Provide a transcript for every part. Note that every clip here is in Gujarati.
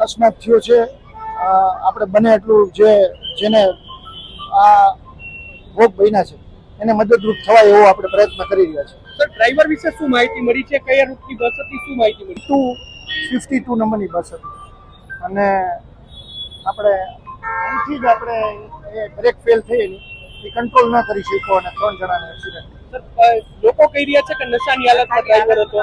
અકસ્માત થયો છે આપણે બને એટલું જેને આ ભોગ બન્યા છે એને મદદરૂપ થવાય એવો આપણે પ્રયત્ન કરી રહ્યા છીએ. સર, ડ્રાઈવર વિશે શું માહિતી મળી છે? કયા રૂટની બસ હતી? શું માહિતી મળી? 252 નંબરની બસ હતી અને આપણે અહીંથી જ આપણે એ બ્રેક ફેલ થયેલી એ કંટ્રોલ ન કરી શક્યો અને 3 જણાને એક્સિડન્ટ. સર, લોકો કહી રહ્યા છે કે નશાની હાલતમાં ડ્રાઈવર હતો,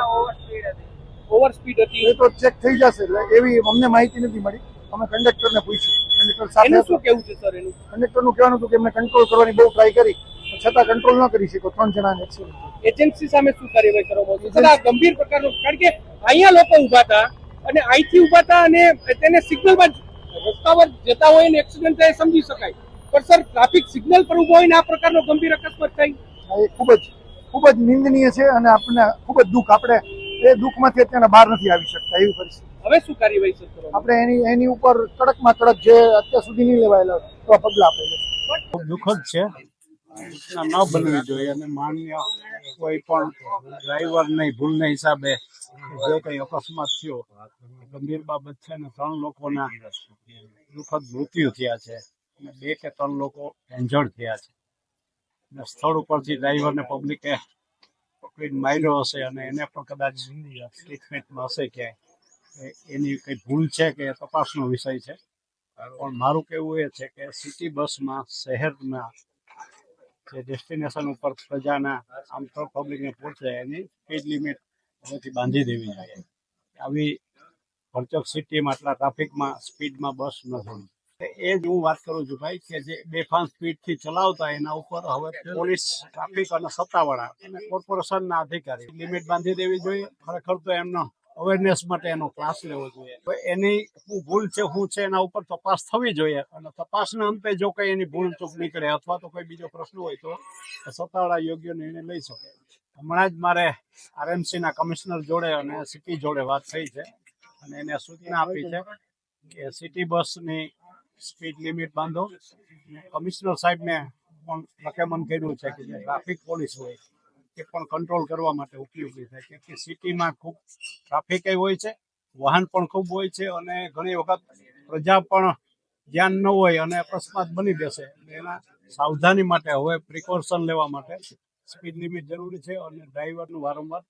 ઓવર સ્પીડ હતી. એ તો ચેક થઈ જશે, એટલે એવી અમને માહિતી નથી મળી. અમે કંડક્ટરને પૂછ્યું, કંડક્ટર સાથે એનું શું કેવું છે સર? એનું કંડક્ટરનું કહેવાનું હતું કે એમને કંટ્રોલ કરવાની બહુ ટ્રાય કરી છતાં કંટ્રોલ ન કરી શક્યો. 3 જણાને એક્સિડન્ટ. એજન્સી સામે શું કાર્યવાહી કરવામાં આવશે? સર, આ ગંભીર પ્રકારનું, કારણ કે અહીંયા લોકો ઉભા હતા અને અહીંથી ઉભા હતા અને તેને સિગ્નલમાં રસ્તા પર જતા હોય ને એક્સિડન્ટ થાય સમજી શકાય, પણ સર ટ્રાફિક સિગ્નલ પર ઉભો હોય ને આ પ્રકારનો ગંભીર અકસ્માત થાય એ ખૂબ જ નિંદનીય છે અને આપણને ખૂબ જ દુઃખ. આપણે એ દુઃખમાંથી અત્યારે બહાર નથી આવી શકતા એવી પરિસ્થિતિ. હવે શું કાર્યવાહી સર કરવામાં? આપણે એની ઉપર કડકમાં કડક જે અત્યાર સુધી નહીં લેવાયેલા તો પગલાં આપણે લઈશું. ખૂબ દુઃખદ છે, ઘટના ન બનવી જોઈએ અને માન્ય કોઈ પણ ડ્રાઈવરની ભૂલના હિસાબે જે કંઈ અકસ્માત થયો ગંભીર બાબત છે અને 3 લોકોના દુઃખદ મૃત્યુ થયા છે અને 2 કે 3 લોકો ઇન્જર્ડ થયા છે. અને સ્થળ ઉપરથી ડ્રાઈવરને પબ્લિકે પકડીને માર્યો હશે અને એને પણ કદાચ ટ્રીટમેન્ટમાં હશે ક્યાંય. એની કંઈ ભૂલ છે કે તપાસનો વિષય છે, પણ મારું કહેવું એ છે કે સિટી બસમાં શહેરમાં જે ડેસ્ટિનેશન ઉપર પ્રજાના આમ તો પબ્લિકને પહોંચે એની સ્પીડ લિમિટ હવેથી બાંધી દેવી જોઈએ. આવી ભરચક સિટીમાં આટલા ટ્રાફિકમાં સ્પીડમાં બસ નથી. એ જ હું વાત કરું છું ભાઈ કે જે બેફામ સ્પીડથી ચલાવતા એના ઉપર હવે પોલીસ, ટ્રાફિક અને સત્તાવાળા અને કોર્પોરેશનના અધિકારી લિમિટ બાંધી દેવી જોઈએ. ખરેખર તો એમનો અવેરનેસ માટે એનો ક્લાસ લેવો જોઈએ. એની શું ભૂલ છે, શું છે એના ઉપર તપાસ થવી જોઈએ અને તપાસના અંતે જો કંઈ એની ભૂલ ચૂક નીકળે અથવા તો કોઈ બીજો પ્રશ્ન હોય તો સત્તાવાળા યોગ્ય નિર્ણય લઈ શકે. હમણાં જ મારે RMCના કમિશનર જોડે અને સિટી જોડે વાત થઈ છે અને એને સૂચના આપી છે કે સિટી બસની સ્પીડ લિમિટ બાંધો. કમિશનર સાહેબને પણ રેકમેન્ડ કર્યું છે કે જે ટ્રાફિક પોલીસ હોય એ પણ કંટ્રોલ કરવા માટે ઉપયોગી થાય, કેમ કે સિટીમાં ખૂબ ટ્રાફિક હોય છે, વાહન પણ ખૂબ હોય છે અને ઘણી વખત પ્રજા પણ ધ્યાન ન હોય અને અકસ્માત બની જશે. એના સાવધાની માટે હવે પ્રિકોશન લેવા માટે સ્પીડ લિમિટ જરૂરી છે અને ડ્રાઈવરનું વારંવાર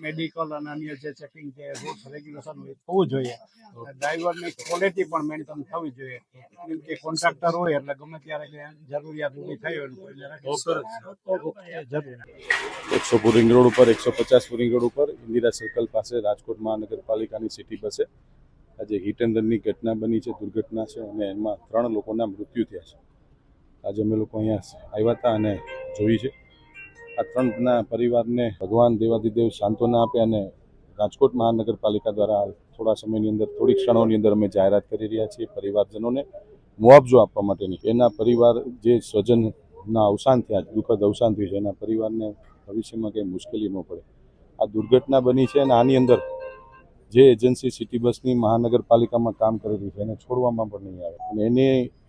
મેડિકલ અને અન્ય જે ચેકિંગ છે રૂલ્સ રેગ્યુલેશન હોય થવું જોઈએ. ડ્રાઈવરની ક્વોલિટી પણ મેન્ટેન થવી જોઈએ, કેમ કે કોન્ટ્રાક્ટર હોય એટલે ગમે ત્યારે જરૂરિયાત ઊભી થઈ હોય જરૂરી. 100 પુરિંગ રોડ ઉપર 150 પુરિંગ રોડ ઉપર ઇન્દિરા સર્કલ પાસે રાજકોટ મહાનગરપાલિકાની સિટી બસે આજે હિટ એન્ડ રનની ઘટના બની છે, દુર્ઘટના છે અને એમાં 3 લોકોના મૃત્યુ થયા છે. આજે અમે લોકો અહીંયા આવ્યા હતા અને જોઈ છે. આ 3ના પરિવારને ભગવાન દેવાધિદેવ સાંત્વના આપે અને રાજકોટ મહાનગરપાલિકા દ્વારા થોડા સમયની અંદર, થોડીક ક્ષણોની અંદર અમે જાહેરાત કરી રહ્યા છીએ પરિવારજનોને મુઆવજો આપવા માટેની. એના પરિવાર જે સ્વજનના અવસાન થયા, દુઃખદ અવસાન થયું છે, એના પરિવારને ભવિષ્યમાં કંઈ મુશ્કેલી ન પડે. આ દુર્ઘટના બની છે અને આની અંદર જે એજન્સી સિટી બસની મહાનગરપાલિકામાં કામ કરેલી છે એને છોડવામાં પણ નહીં આવે અને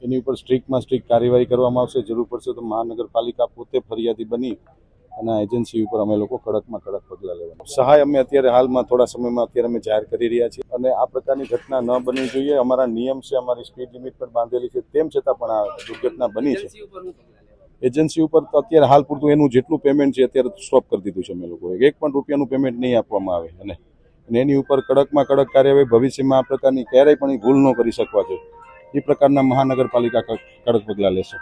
એની ઉપર સ્ટ્રિક્ટમાં સ્ટ્રિક્ટ કાર્યવાહી કરવામાં આવશે. જરૂર પડશે તો મહાનગરપાલિકા પોતે ફરિયાદી બની અને એજન્સી ઉપર અમે લોકો કડકમાં કડક પગલાં લેવાના. સહાય અમે અત્યારે હાલમાં થોડા સમયમાં અત્યારે અમે જાહેર કરી રહ્યા છીએ અને આ પ્રકારની ઘટના ન બનવી જોઈએ. અમારા નિયમ છે, અમારી સ્પીડ લિમિટ પણ બાંધેલી છે, તેમ છતાં પણ આ દુર્ઘટના બની છે. એજન્સી ઉપર તો અત્યારે હાલ પૂરતું એનું જેટલું પેમેન્ટ છે અત્યારે સ્ટોપ કરી દીધું છે અમે લોકોએ. 1 પણ રૂપિયાનું પેમેન્ટ નહીં આપવામાં આવે અને એની ઉપર કડકમાં કડક કાર્યવાહી ભવિષ્યમાં આ પ્રકારની ક્યારેય પણ ભૂલ ન કરી શકવા જોઈએ એ પ્રકારના મહાનગરપાલિકા કડક પગલાં લેશે.